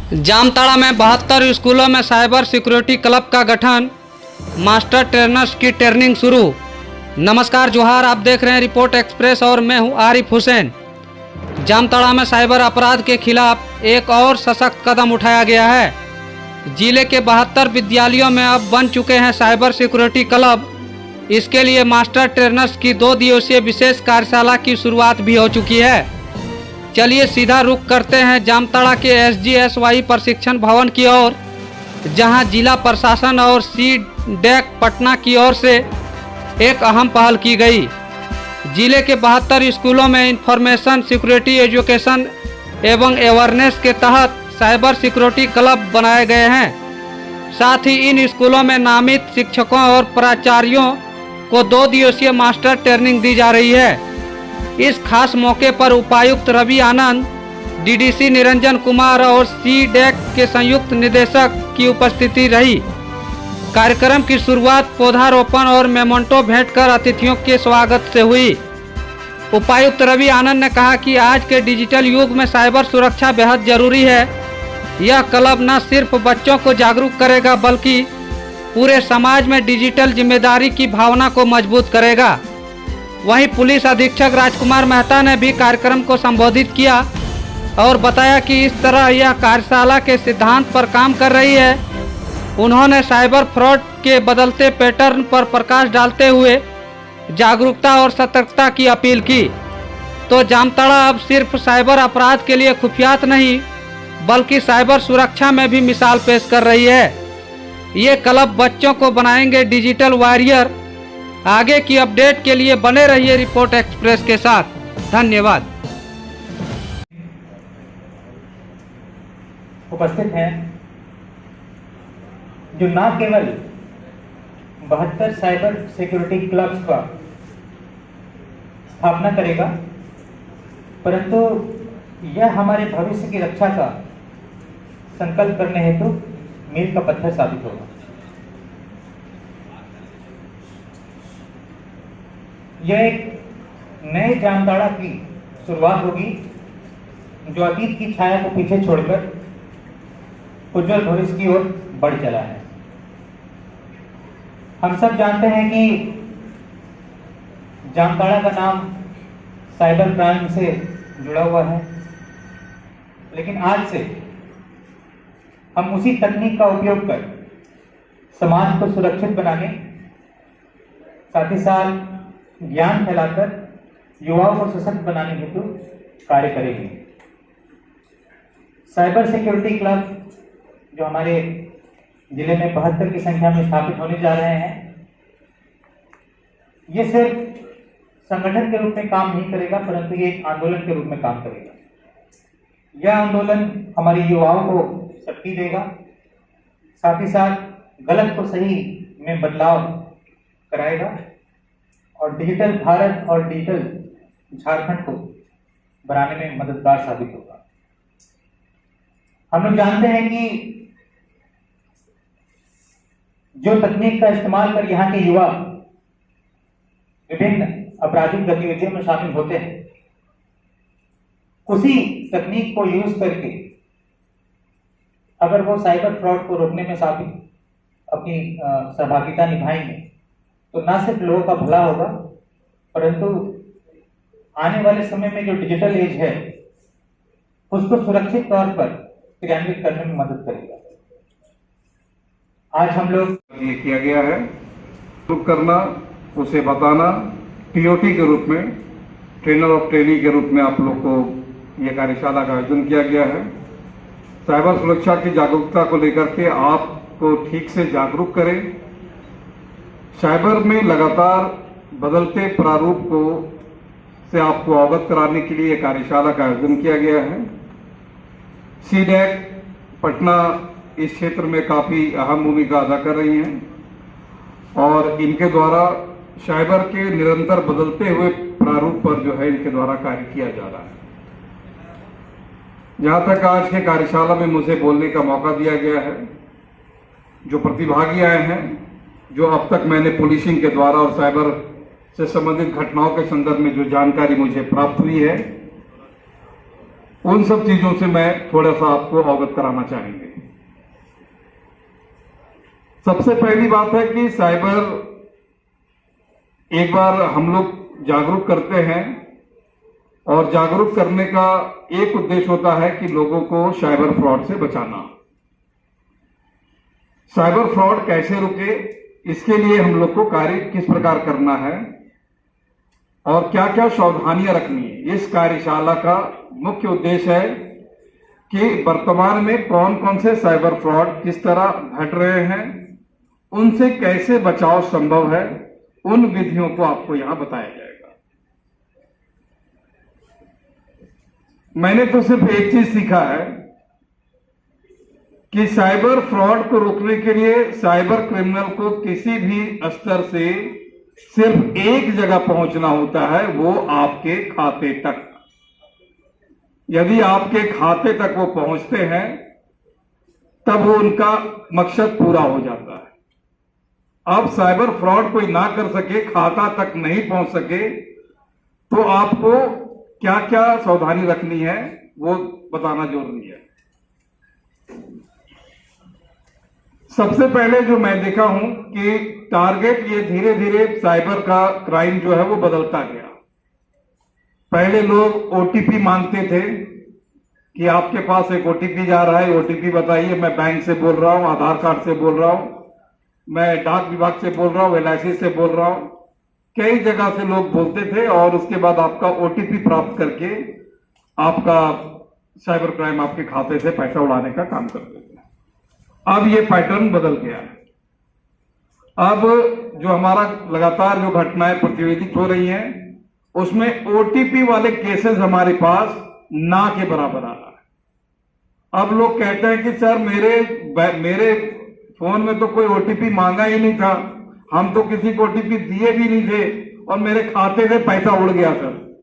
जामताड़ा में 72 स्कूलों में साइबर सिक्योरिटी क्लब का गठन, मास्टर ट्रेनर्स की ट्रेनिंग शुरू। नमस्कार जोहार, आप देख रहे हैं रिपोर्ट एक्सप्रेस और मैं हूं आरिफ हुसैन। जामताड़ा में साइबर अपराध के खिलाफ एक और सशक्त कदम उठाया गया है। जिले के 72 विद्यालयों में अब बन चुके हैं साइबर सिक्योरिटी क्लब। इसके लिए मास्टर ट्रेनर्स की 2 दिवसीय विशेष कार्यशाला की शुरुआत भी हो चुकी है। चलिए सीधा रुख करते हैं जामताड़ा के SGSY प्रशिक्षण भवन की ओर, जहां जिला प्रशासन और CDEC पटना की ओर से एक अहम पहल की गई। जिले के 72 स्कूलों में इंफॉर्मेशन सिक्योरिटी एजुकेशन एवं अवेयरनेस के तहत साइबर सिक्योरिटी क्लब बनाए गए हैं। साथ ही इन स्कूलों में नामित शिक्षकों और प्राचार्यों को 2 दिवसीय मास्टर ट्रेनिंग दी जा रही है। इस खास मौके पर उपायुक्त रवि आनंद, DDC निरंजन कुमार और CDEC के संयुक्त निदेशक की उपस्थिति रही। कार्यक्रम की शुरुआत पौधारोपण और मेमोंटो भेंट कर अतिथियों के स्वागत से हुई। उपायुक्त रवि आनंद ने कहा कि आज के डिजिटल युग में साइबर सुरक्षा बेहद जरूरी है। यह क्लब न सिर्फ बच्चों को जागरूक करेगा बल्कि पूरे समाज में डिजिटल जिम्मेदारी की भावना को मजबूत करेगा। वहीं पुलिस अधीक्षक राजकुमार मेहता ने भी कार्यक्रम को संबोधित किया और बताया कि इस तरह यह कार्यशाला के सिद्धांत पर काम कर रही है। उन्होंने साइबर फ्रॉड के बदलते पैटर्न पर प्रकाश डालते हुए जागरूकता और सतर्कता की अपील की। तो जामताड़ा अब सिर्फ साइबर अपराध के लिए कुख्यात नहीं, बल्कि साइबर सुरक्षा में भी मिसाल पेश कर रही है। ये क्लब बच्चों को बनाएंगे डिजिटल वॉरियर। आगे की अपडेट के लिए बने रहिए रिपोर्ट एक्सप्रेस के साथ। धन्यवाद। उपस्थित हैं जो न केवल 72 साइबर सिक्योरिटी क्लब्स का स्थापना करेगा, परंतु यह हमारे भविष्य की रक्षा का संकल्प करने हेतु मील का पत्थर साबित होगा। यह एक नए जामताड़ा की शुरुआत होगी जो अतीत की छाया को पीछे छोड़कर उज्जवल भविष्य की ओर बढ़ चला है। हम सब जानते हैं कि जामताड़ा का नाम साइबर क्राइम से जुड़ा हुआ है, लेकिन आज से हम उसी तकनीक का उपयोग कर समाज को सुरक्षित बनाने, साथ ही साथ ज्ञान फैलाकर युवाओं को सशक्त बनाने हेतु कार्य करेंगे। साइबर सिक्योरिटी क्लब जो हमारे जिले में 72 की संख्या में स्थापित होने जा रहे हैं, ये सिर्फ संगठन के रूप में काम नहीं करेगा, परंतु ये एक आंदोलन के रूप में काम करेगा। यह आंदोलन हमारे युवाओं को शक्ति देगा, साथ ही साथ गलत को सही में बदलाव कराएगा और डिजिटल भारत और डिजिटल झारखंड को बनाने में मददगार साबित होगा। हम लोग जानते हैं कि जो तकनीक का इस्तेमाल कर यहाँ के युवा विभिन्न आपराधिक गतिविधियों में शामिल होते हैं, उसी तकनीक को यूज करके अगर वो साइबर फ्रॉड को रोकने में अपनी सहभागिता निभाएंगे तो न सिर्फ लोगों का भला होगा, परंतु आने वाले समय में जो डिजिटल एज है उसको सुरक्षित तौर पर क्रियान्वित करने में मदद करेगा। आज हम लोग ये किया गया है, शुरू करना, उसे बताना, TOT के रूप में, ट्रेनर ऑफ ट्रेनी के रूप में आप लोग को ये कार्यशाला का आयोजन किया गया है। साइबर सुरक्षा की जागरूकता को लेकर के आपको ठीक से जागरूक करें। साइबर में लगातार बदलते प्रारूप को से आपको अवगत कराने के लिए कार्यशाला का आयोजन किया गया है। CDEC पटना इस क्षेत्र में काफी अहम भूमिका अदा कर रही हैं और इनके द्वारा साइबर के निरंतर बदलते हुए प्रारूप पर जो है इनके द्वारा कार्य किया जा रहा है। जहां तक आज के कार्यशाला में मुझे बोलने का मौका दिया गया है, जो प्रतिभागी आए हैं, जो अब तक मैंने पुलिसिंग के द्वारा और साइबर से संबंधित घटनाओं के संदर्भ में जो जानकारी मुझे प्राप्त हुई है, उन सब चीजों से मैं थोड़ा सा आपको अवगत कराना चाहेंगे। सबसे पहली बात है कि साइबर एक बार हम लोग जागरूक करते हैं और जागरूक करने का एक उद्देश्य होता है कि लोगों को साइबर फ्रॉड से बचाना। साइबर फ्रॉड कैसे रुके, इसके लिए हम लोग को कार्य किस प्रकार करना है और क्या क्या सावधानियां रखनी है। इस कार्यशाला का मुख्य उद्देश्य है कि वर्तमान में कौन कौन से साइबर फ्रॉड किस तरह घट रहे हैं, उनसे कैसे बचाव संभव है, उन विधियों को आपको यहां बताया जाएगा। मैंने तो सिर्फ एक चीज सीखा है कि साइबर फ्रॉड को रोकने के लिए साइबर क्रिमिनल को किसी भी स्तर से सिर्फ एक जगह पहुंचना होता है, वो आपके खाते तक। यदि आपके खाते तक वो पहुंचते हैं तब वो उनका मकसद पूरा हो जाता है। अब साइबर फ्रॉड कोई ना कर सके, खाता तक नहीं पहुंच सके, तो आपको क्या क्या सावधानी रखनी है वो बताना जरूरी है। सबसे पहले जो मैं देखा हूं कि टारगेट ये धीरे धीरे साइबर का क्राइम जो है वो बदलता गया। पहले लोग ओटीपी मांगते थे कि आपके पास एक ओटीपी जा रहा है, ओटीपी बताइए। मैं बैंक से बोल रहा हूं, आधार कार्ड से बोल रहा हूं, मैं डाक विभाग से बोल रहा हूं, LIC से बोल रहा हूं। कई जगह से लोग बोलते थे और उसके बाद आपका ओटीपी प्राप्त करके आपका साइबर क्राइम आपके खाते से पैसा उड़ाने का काम करते थे। अब ये पैटर्न बदल गया है। अब जो हमारा लगातार जो घटनाएं प्रतिवेदित हो रही हैं, उसमें ओटीपी वाले केसेस हमारे पास ना के बराबर आ रहा है। अब लोग कहते हैं कि सर मेरे फोन में तो कोई ओटीपी मांगा ही नहीं था, हम तो किसी को ओटीपी दिए भी नहीं थे और मेरे खाते से पैसा उड़ गया सर।